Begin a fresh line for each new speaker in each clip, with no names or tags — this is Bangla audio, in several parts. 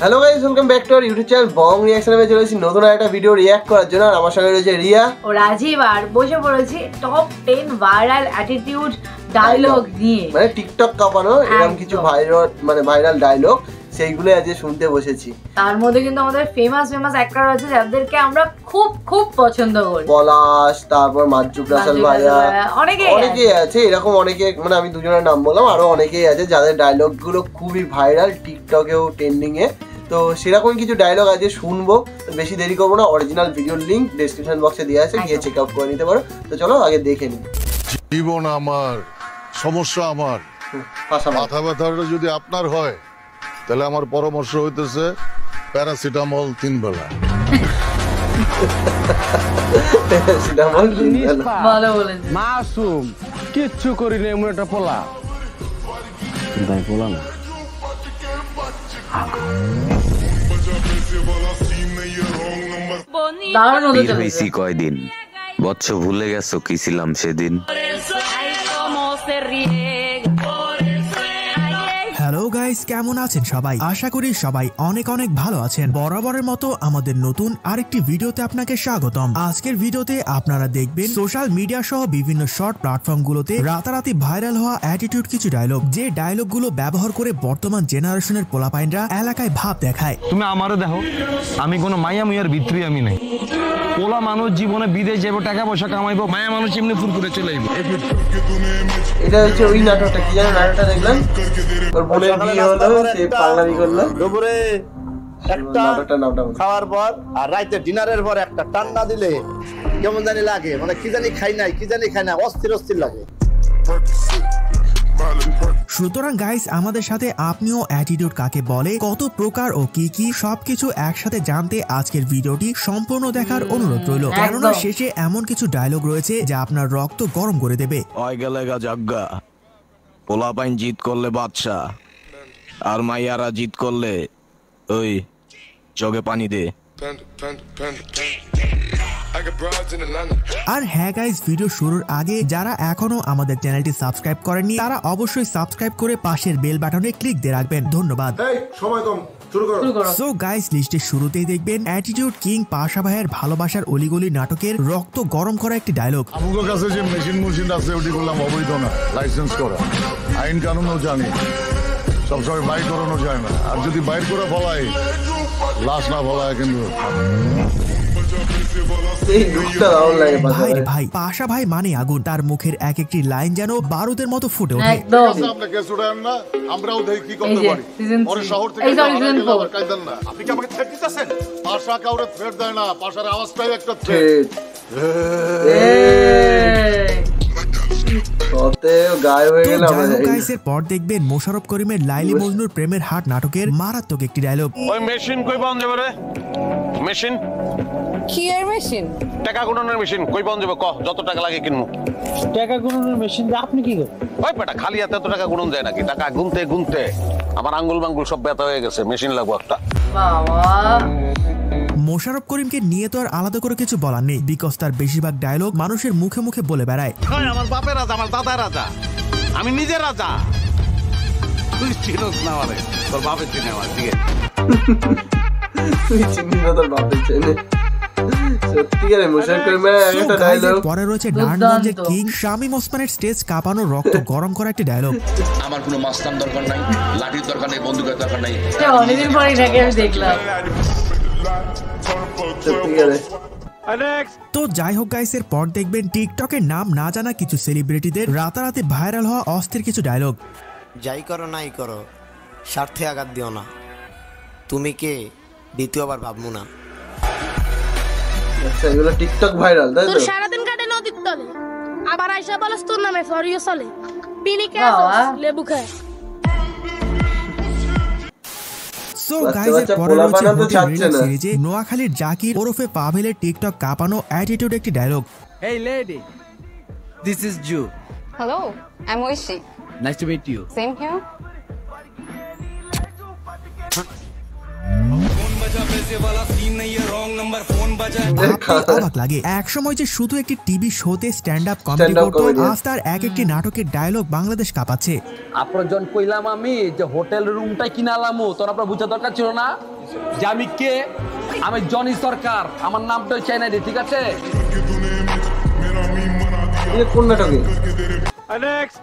Hello guys, welcome back to our YouTube channel Bong রিঅ্যাকশনে। আমি চলে এসেছি নতুন একটা ভিডিও রিঅ্যাক্ট করার জন্য। আর আমার সঙ্গে রয়েছে রিয়া
ও রাজীব। আর বসে পড়েছি টপ 10 ভাইরাল অ্যাটিটিউড ডায়লগ নিয়ে,
মানে টিকটক কাঁপানো এরকম কিছু ভাইরাল ডায়লগ, সেইগুলো আজ শুনতে বসেছি।
তার মধ্যে কিন্তু আমাদের ফেমাস অ্যাক্টর আছে যাদেরকে আমরা খুব পছন্দ করি।
পলাশ, তারপর মাজ্জু প্রাসাদ ভাইয়া, অনেকেই আছে এরকম, অনেকে, মানে আমি দুজনের নাম বললাম, আরো অনেকেই আছে যাদের ডায়লগ গুলো খুবই ভাইরাল, টিকটকেও ট্রেন্ডিং এ। তো সেরকম কিছু ডায়লগ আজকে শুনবো। বেশি দেরি করবো না, অরিজিনাল ভিডিওর লিংক ডেসক্রিপশন বক্সে দেওয়া আছে, গিয়ে চেক আউট করে নিতে পারো। তো চলো আগে দেখে নিই।
জীবন আমার, সমস্যা আমার, মাথা ব্যথাটা যদি আপনার হয় তাহলে আমার পরামর্শ হইতেছে প্যারাসিটামল 3 বেলা।
ভালো বলেন।
মাসুম কিচ্ছু করি না, এমন একটা পোলা তাই পোলা না।
কয়দিন বৎস ভুলে গেছো কি ছিলাম সেদিন।
হ্যালো গাইস, কেমন আছেন সবাই? আশা করি সবাই অনেক ভালো আছেন। বরাবরের মতো আমাদের নতুন আরেকটি ভিডিওতে আপনাকে স্বাগতম। আজকের ভিডিওতে আপনারা দেখবেন সোশ্যাল মিডিয়া সহ বিভিন্ন শর্ট প্ল্যাটফর্মগুলোতে রাতারাতি ভাইরাল হওয়া অ্যাটিটিউড কিছু ডায়লগ, যে ডায়লগগুলো ব্যবহার করে বর্তমান জেনারেশনের পোলাপাইনরা এলাকায় ভাব দেখায়।
তুমি আমারও দেখো, আমি কোনো মায়া মুয়ার ভিতরে আমি নাই। পোলা মানুষ জীবনে বিদেশ যাবো, টাকা পয়সা কামাইবো, মায়া মানুষ এমনি ফুল করে চলে যাবো।
এটা হচ্ছে ওই নাটকটা, কি জানো নাটকটা দেখলাম? ওর বোনের বিয়ে হলো, সে পাগলামি করলো।
দুপুরে একটা খাওয়ার পর আর রাতে ডিনারের পর একটা টান্না দিলে কেমন জানি লাগে, মানে কি জানি খাই না, অস্থির লাগে।
সুতরাং গাইস, আমাদের সাথে আপনিও অ্যাটিটিউড কাকে বলে, কত প্রকার ও কি সবকিছু একসাথে জানতে আজকের ভিডিওটি সম্পূর্ণ দেখার অনুরোধ রইল। কেননা শেষে এমন কিছু ডায়লগ রয়েছে যা আপনার রক্ত গরম করে দেবে।
পোলাপাইন জিত করলে বাদশা, আর মাইয়ারা জিত করলে ওই জগে পানি দে।
আর হ্যাঁ গাইস, ভিডিও শুরুর আগে যারা এখনো আমাদের চ্যানেলটি সাবস্ক্রাইব করেননি তারা অবশ্যই সাবস্ক্রাইব করে পাশের বেল বাটনে ক্লিক দিয়ে রাখবেন। ধন্যবাদ। সো গাইস, লিস্টের শুরুতেই দেখবেন অ্যাটিটিউড কিং পাশা ভাইয়ের ভালোবাসার অলিগলি নাটকের রক্ত গরম করা একটি ডায়লগ।
আমার কাছে যে মেশিন আছে ওটি বললাম অবৈধ না, লাইসেন্স করা, আইন কানুনও জানি, সবসময় বাইর করানো যায় না। আর যদি বাইর করে ফলায়, লাশ না ফলায় কিন্তু।
ভাই পাশা ভাই মানে আগুন, তার মুখের এক একটি লাইন যেন বারুদের মতো ফুটে ওঠে।
আমরাও দেখি কি করতে পারি। ওর শহর থেকে কাইদান না, আপনি কি আমাকে থ্রেট দিতেছেন? পাশা কাউরে থ্রেট দেয় না, পাশার আওয়াজটাই একটা থ্রেট।
পর দেখবেন মোশাররফ করিমের লাইলি মজনুর প্রেমের হাট নাটকের মারাত্মক একটি ডায়লগ।
ওই মেশিন কই পাওয়া যাবে রে? মেশিন
কি এর মেশিন?
টাকা গুণনের মেশিন কই পাওয়া যাবে? কহ, যত টাকা লাগে কিনবো।
টাকা গুণনের মেশিন আপনি কি করেন?
ওই পেটা খালি হাতে এত টাকা গুণন যায় নাকি? টাকা গুনতে আমার আঙ্গুল মাঙ্গুল সব ব্যথা হয়ে গেছে, মেশিন লাগবো একটা।
মোশাররফ করিমকে নিয়ে তো আর আলাদা করে কিছু বলার নেই, বিকজ তার বেশিরভাগ ডায়লগ মানুষের মুখে মুখে বলে বেড়ায়।
আমার বাপের রাজা, আমার দাদার রাজা, আমি নিজের রাজা। তুই চিনোস না আমারে, তোর বাপের চিনে আমার। ঠিক আছে,
পরে রয়েছে নারায়ণগঞ্জের কিং শামীম ওসমানের স্টেজ কাঁপানো রক্ত গরম করা একটি ডায়লগ।
আমার কোনো মাস্তান দরকার নাই, লাঠির দরকার নাই, বন্দুকের দরকার নাই।
অনেকদিন পরে এটাকে আমি দেখলাম।
তো যাই হোক গাইস, এর পর দেখবেন টিকটকের নাম না জানা কিছু সেলিব্রিটিদের রাতারাতি ভাইরাল হওয়া অস্থির কিছু ডায়লগ।
যাই করো নাই করো, স্বার্থে আঘাত দিও না, তুমি কে দ্বিতীয়বার ভাববো না।
আচ্ছা, এগুলো টিকটক ভাইরাল, তাই তো?
তোর সারাদিন কাটে নদীর তলে, আবার আইসা বলস তোর নামে ফরিও চলে, পিনি খাস লেবু খায়।
সো গাইস, এর পরে রয়েছে সিরিজে নোয়াখালীর জাকির ওরফে পাভেলের টিকটক কাঁপানো অ্যাটিটিউড একটি dialogue.
Hey lady, this is Ju.
Hello, I'm Oishi.
Nice to meet you.
Same here.
অবাক লাগে এক সময় যে শুধু একটি টিভি শোতে স্ট্যান্ড আপ কমেডি করতো, আজ তার এক একটি নাটকের ডায়লগ বাংলাদেশ কাঁপাচ্ছে।
আপনার জন কইলাম আমি যে হোটেল রুমটাই কিনালামু, তোর আপনার বুঝা দরকার ছিল না যে আমি কে? আমি জনি সরকার, আমার নামটাই চাই না, ঠিক আছে?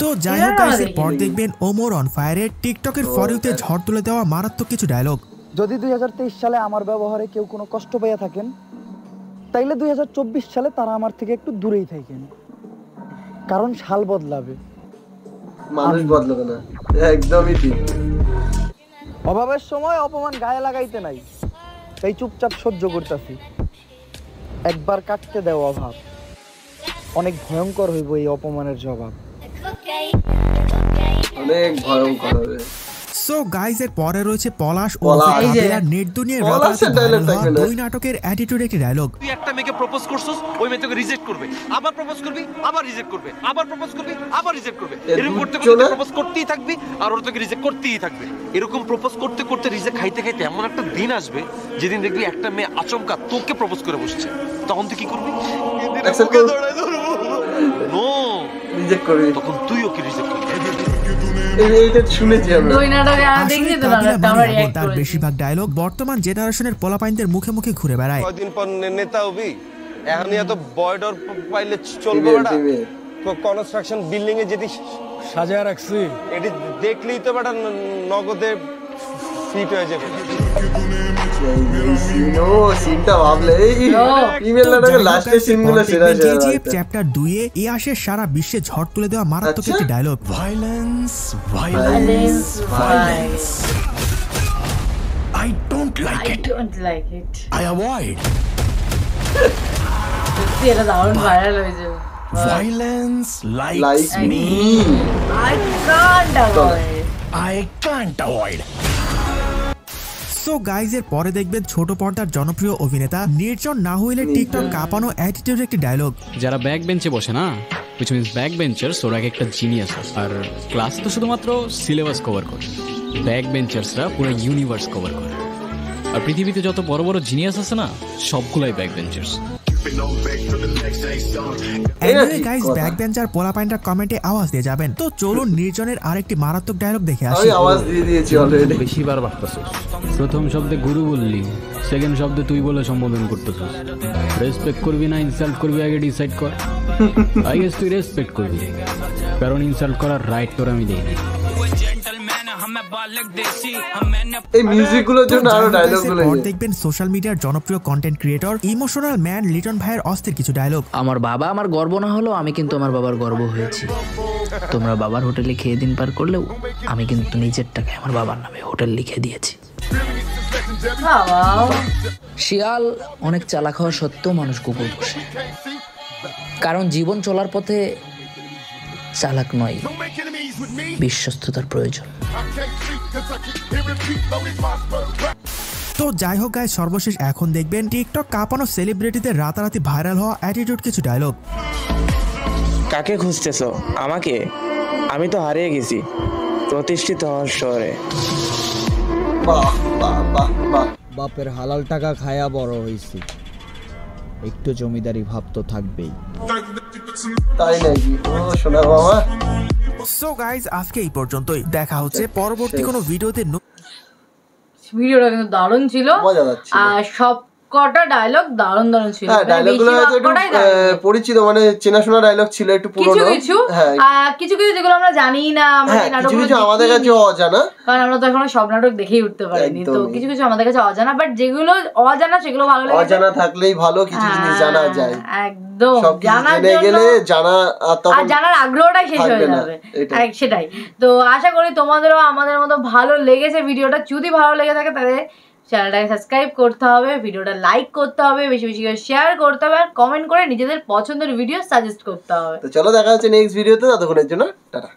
তো যাই হোক গাইস, এরপর দেখবেন ওমর অন ফায়ারের টিকটকের ফর ইউতে ঝড় তুলে দেওয়া মারাত্মক কিছু ডায়লগ।
যদি 2023 সালে আমার ব্যবহারে কেউ কোনো কষ্ট পাইয়া থাকেন, তাইলে 2024 সালে তারা আমার থেকে একটু দূরেই থাকেন, কারণ সাল বদলাবে,
মানুষ বদলাবে না। একদমই ঠিক।
অভাবের সময় অপমান গায়ে লাগাইতে নাই, তাই চুপচাপ সহ্য করতেছি। একবার কাটতে দেও অভাব, অনেক ভয়ঙ্কর হইব এই অপমানের জবাব।
অনেক ভয়ঙ্কর হবে।
সো গাইস, এর পরে রয়েছে পলাশ ও কাবিলার নেট দুনিয়ার দুই নাটকের অ্যাটিটিউড একটি ডায়লগ।
তুই একটা মেয়েকে প্রপোজ করছস, ওই মেয়ে তোকে রিজেক্ট করবে, আবার প্রপোজ করবি, আবার রিজেক্ট করবে, আবার প্রপোজ করবি, আবার রিজেক্ট করবে, এরকম করতে করতে প্রপোজ করতেই থাকবি আর ওরা তোকে রিজেক্ট করতেই থাকবে। এরকম প্রপোজ করতে করতে রিজেক্ট খাইতে খাইতে এমন একটা দিন আসবে যেদিন দেখবি একটা মেয়ে আচমকা তোকে প্রপোজ করে বসছে, তখন তুই কি করবি? নো, রিজেক্ট করবি, তখন তুই ওকে রিজেক্ট করবি।
তার বেশিরভাগ ডায়লগ বর্তমান জেনারেশনের পোলাপাইনদের মুখে মুখে ঘুরে বেড়ায়।
কয়দিন পর নেতা হবি, এখন এত বর্ডার পাইলে চলবে না। কনস্ট্রাকশন বিল্ডিং এ যেটি সাজায় রাখছি, এটি দেখলেই তো বেটা নগদে ফিট হয়ে যাবে।
চ্যাপ্টার 2 এ ইয়াশের সারা বিশ্বে ঝড় তুলে দেওয়া মারাত্মক একটি dialogue.
Violence, violence, violence. I don't like it.
I don't like it.
I avoid.
এটা দারুণ ভাইরাল হয়েছে।
Violence likes me.
I can't avoid.
I can't avoid.
So guys, এর পরে দেখবেন ছোট পর্দার জনপ্রিয় অভিনেতা নির্জন নাহুইলের টিকটক কাঁপানো অ্যাটিটিউড একটি ডায়লগ।
যারা ব্যাক বেঞ্চে বসে না, which means ব্যাক বেঞ্চার্স, ওরা একটা জিনিয়াস। আর ক্লাস তো শুধুমাত্র সিলেবাস কভার করে, ব্যাক বেঞ্চার্সরা পুরো ইউনিভার্স কভার করে। আর পৃথিবীতে যত বড় বড় জিনিয়াস আছে না, সবগুলাই back benchers.
Anyway guys, back bencher পোলাপাইনটা কমেন্টে আওয়াজ দিয়ে যাবেন। তো চলুন নির্জনের আরেকটি মারাত্মক ডায়লগ দেখে আসি।
আমি আওয়াজ দিয়ে দিয়েছি অলরেডি।
বেশিবার বাড়তাছস। প্রথম শব্দে গুরু বললি, সেকেন্ড শব্দে তুই বলে সম্বোধন করতেছস। রেসপেক্ট করবি না ইনসাল্ট করবি আগে ডিসাইড কর। আই গেস তুই রেসপেক্ট করবি, কারণ ইনসাল্ট করার রাইট তোর আমি দেই না।
এই মিউজিকগুলোর জন্য আরো ডায়লগগুলো
দেখবেন সোশ্যাল মিডিয়ার জনপ্রিয় content creator emotional man Liton ভাইয়ের অস্থির কিছু ডায়লগ।
আমার বাবা আমার গর্ব না হলেও আমি কিন্তু আমার বাবার গর্ব হয়েছি। তোমরা বাবার হোটেলে খেয়ে দিন পার করলেও আমি কিন্তু নিজের টাকায় আমার বাবার নামে হোটেল লিখে দিয়েছি। শিয়াল অনেক চালাক হওয়া সত্ত্বেও মানুষ কুকুর পোষে, কারণ জীবন চলার পথে চালাক নয়, বিশ্বস্ততার প্রয়োজন।
তো যাই হোক গাইস, সর্বশেষ এখন দেখবেন টিকটক কাঁপানো সেলিব্রিটিদের রাতারাতি ভাইরাল হওয়া অ্যাটিটিউড কিছু ডায়লগ।
কাকে খুঁজতেছো? আমাকে? আমি তো হারিয়ে গেছি প্রতিষ্ঠিত হওয়ার শহরে।
বাপের হালাল টাকা খায়া বড় হইছি, একটু জমিদারি ভাব তো থাকবেই।
তাই নাকি? ও শোনা বাবা।
সো গাইস, আজকে এই পর্যন্তই। দেখা হচ্ছে পরবর্তী কোনো ভিডিওতে।
ভিডিওটা কিন্তু দারুণ ছিল, আর সব কটা ডায়লগ দারুণ দারুণ ছিল।
হ্যাঁ, ডায়লগগুলো হয়তো একটু পরিচিত, মানে চেনাশোনা ডায়লগ ছিল, একটু পুরনো
কিছু কিছু যেগুলো আমরা জানি না,
কিছু কিছু আমাদের কাছে অজানা,
কারণ আমরা তো এখনো সব নাটক দেখেই উঠতে পারিনি। তো কিছু কিছু আমাদের কাছে অজানা, বাট যেগুলো অজানা সেগুলো ভালো লাগে।
অজানা থাকলেই ভালো, কিছু জিনিস জানা যায়।
একদম
জানার গেলে জানা,
আর জানার আগ্রহটাই শেষ হয়ে যাবে। সেটাই তো আশা করি তোমাদেরও আমাদের মতো ভালো লেগেছে ভিডিওটা। যদি ভালো লেগে থাকে তাহলে চ্যানেলটাকে সাবস্ক্রাইব করতে হবে, ভিডিওটা লাইক করতে হবে, বেশি বেশি করে শেয়ার করতে হবে, আর কমেন্ট করে নিজেদের পছন্দের ভিডিও সাজেস্ট করতে হবে।
তো চলো দেখা হচ্ছে নেক্সট ভিডিওতে, ততক্ষণের জন্য টাটা।